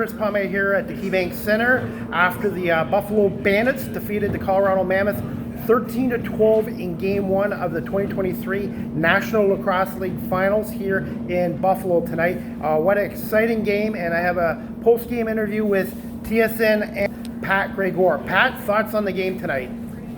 Chris Palme here at the Keybank Center after the Buffalo Bandits defeated the Colorado Mammoth 13-12 in Game 1 of the 2023 National Lacrosse League Finals here in Buffalo tonight. What an exciting game, and I have a post-game interview with TSN and Pat Gregoire. Pat, thoughts on the game tonight?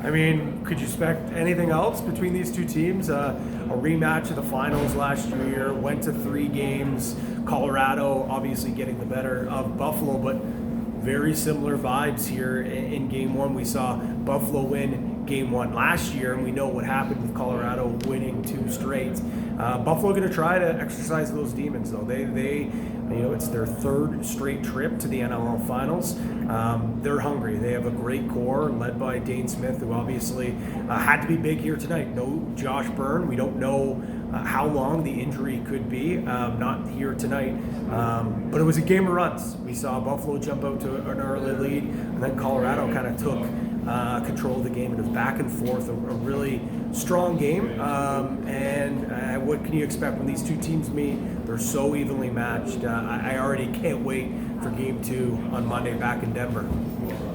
I mean, could you expect anything else between these two teams? A rematch of the finals last year, went to 3 games. Colorado obviously getting the better of Buffalo, but very similar vibes here in Game 1. We saw Buffalo win Game 1 last year, and we know what happened with Colorado winning 2 straight. Buffalo going to try to exercise those demons, though. They it's their 3rd straight trip to the NLL Finals. They're hungry. They have a great core led by Dane Smith, who obviously had to be big here tonight. No Josh Byrne. We don't know how long the injury could be. Not here tonight. But it was a game of runs. We saw Buffalo jump out to an early lead, and then Colorado kind of took control of the game. It was back and forth, a really strong game. And what can you expect when these two teams meet? They're so evenly matched. I already can't wait for Game 2 on Monday back in Denver.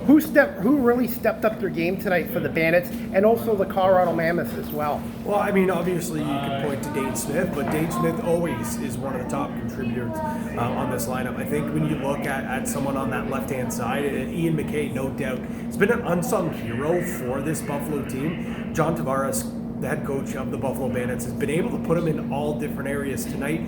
Who really stepped up their game tonight for the Bandits and also the Colorado Mammoths as well? Well, I mean, obviously you can point to Dane Smith, but Dane Smith always is one of the top contributors on this lineup. I think when you look at someone on that left-hand side, Ian McKay, no doubt, has been an unsung hero for this Buffalo team. John Tavares, the head coach of the Buffalo Bandits, has been able to put him in all different areas tonight,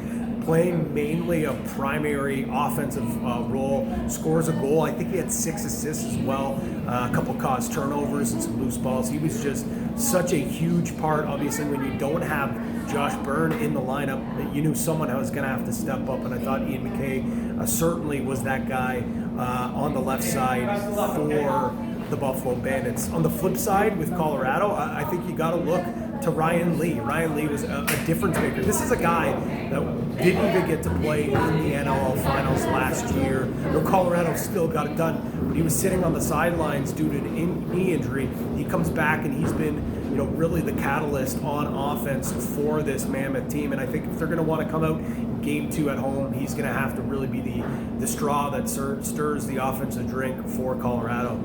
playing mainly a primary offensive role, scores a goal. I think he had 6 assists as well, a couple caused turnovers and some loose balls. He was just such a huge part. Obviously, when you don't have Josh Byrne in the lineup, you knew someone was going to have to step up, and I thought Ian McKay certainly was that guy on the left side for the Buffalo Bandits. On the flip side with Colorado, I think you got to look to Ryan Lee. Ryan Lee was a difference maker. This is a guy that didn't even get to play in the NLL Finals last year. Colorado still got it done. When he was sitting on the sidelines due to an knee injury, he comes back and he's been, really the catalyst on offense for this Mammoth team. And I think if they're going to want to come out in Game 2 at home, he's going to have to really be the straw that stirs the offensive drink for Colorado.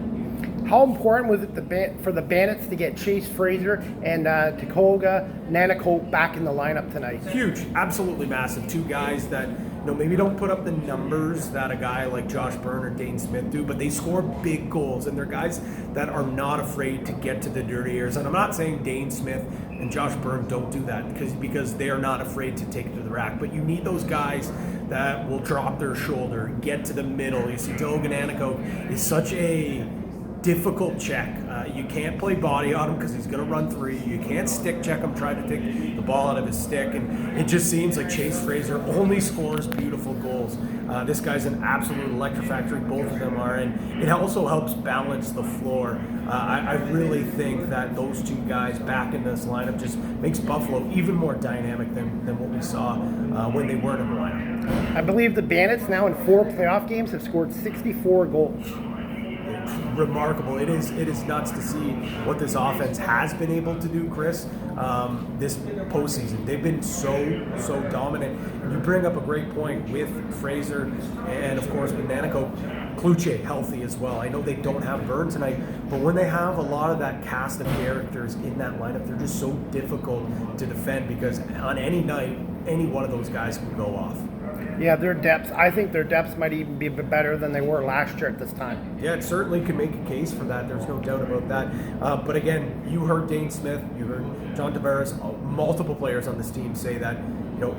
How important was it for the Bandits to get Chase Fraser and Takoga Nanako back in the lineup tonight? Huge, absolutely massive. 2 guys that maybe don't put up the numbers that a guy like Josh Byrne or Dane Smith do, but they score big goals, and they're guys that are not afraid to get to the dirty areas. And I'm not saying Dane Smith and Josh Byrne don't do that because they are not afraid to take it to the rack, but you need those guys that will drop their shoulder, get to the middle. You see Takoga Nanako is such a difficult check. You can't play body on him because he's going to run 3. You can't stick check him, try to take the ball out of his stick, and it just seems like Chase Fraser only scores beautiful goals. This guy's an absolute electrofactory, both of them are, and it also helps balance the floor. I really think that those 2 guys back in this lineup just makes Buffalo even more dynamic than what we saw when they weren't in the lineup. I believe the Bandits now in 4 playoff games have scored 64 goals. Remarkable. It is nuts to see what this offense has been able to do, Chris, this postseason. They've been so dominant. And you bring up a great point with Fraser and, of course, with Nanako. Kluche healthy as well. I know they don't have Byrne tonight, but when they have a lot of that cast of characters in that lineup, they're just so difficult to defend because on any night, any one of those guys can go off. Yeah, I think their depths might even be better than they were last year at this time. Yeah, it certainly could make a case for that. There's no doubt about that. But again, you heard Dane Smith, you heard John Tavares, multiple players on this team say that,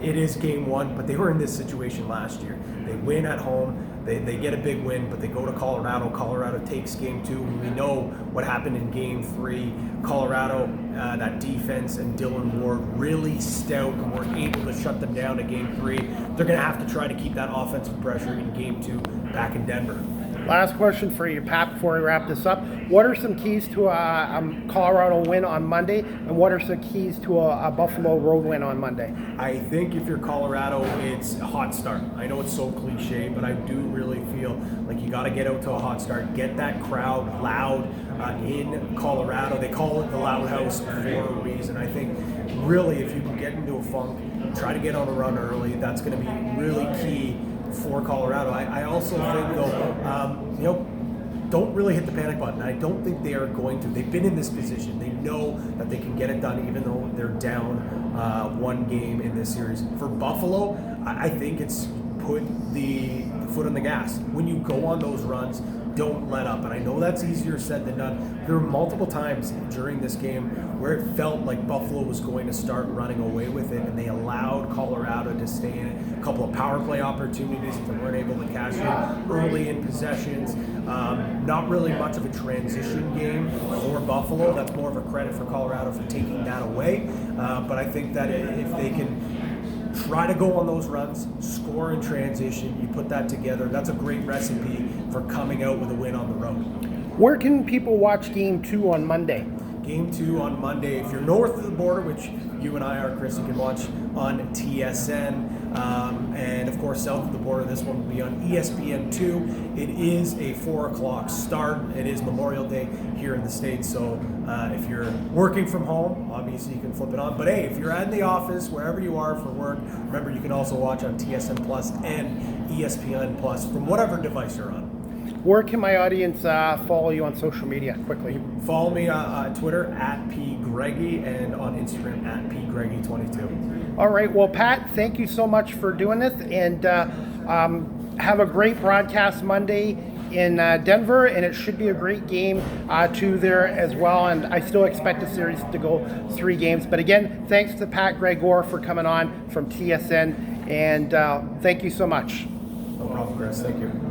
it is Game 1, but they were in this situation last year. They win at home. They get a big win, but they go to Colorado. Colorado takes Game 2. We know what happened in Game 3. Colorado, that defense and Dylan Ward really stout and were able to shut them down in Game 3. They're going to have to try to keep that offensive pressure in Game 2 back in Denver. Last question for you, Pat, before we wrap this up. What are some keys to a Colorado win on Monday, and what are some keys to a Buffalo road win on Monday? I think if you're Colorado, it's a hot start. I know it's so cliche, but I do really feel like you got to get out to a hot start, get that crowd loud in Colorado. They call it the Loud House for a reason. I think really if you can get into a funk, try to get on a run early, that's going to be really key for Colorado. I also think, though, don't really hit the panic button. I don't think they are going to. They've been in this position. They know that they can get it done even though they're down one game in this series. For Buffalo, I think it's put the foot on the gas. When you go on those runs, don't let up. And I know that's easier said than done. There were multiple times during this game where it felt like Buffalo was going to start running away with it, and they allowed Colorado to stay in it. A couple of power play opportunities that they weren't able to cash in early in possessions. Not really much of a transition game for Buffalo. That's more of a credit for Colorado for taking that away. But I think that if they can try to go on those runs, score in transition, you put that together, that's a great recipe for coming out with a win on the road. Where can people watch Game 2 on Monday? Game 2 on Monday. If you're north of the border, which you and I are, Chris, you can watch on TSN. And of course, south of the border, this one will be on ESPN2. It is a 4 o'clock start. It is Memorial Day here in the States. So if you're working from home, obviously you can flip it on. But hey, if you're at the office, wherever you are for work, remember you can also watch on TSN Plus and ESPN Plus from whatever device you're on. Where can my audience follow you on social media quickly? Follow me on Twitter at P. Gregoire and on Instagram at P. Gregoire22. All right. Well, Pat, thank you so much for doing this, and have a great broadcast Monday in Denver, and it should be a great game too there as well. And I still expect the series to go 3 games. But again, thanks to Pat Gregoire for coming on from TSN, and thank you so much. No problem, Chris. Thank you.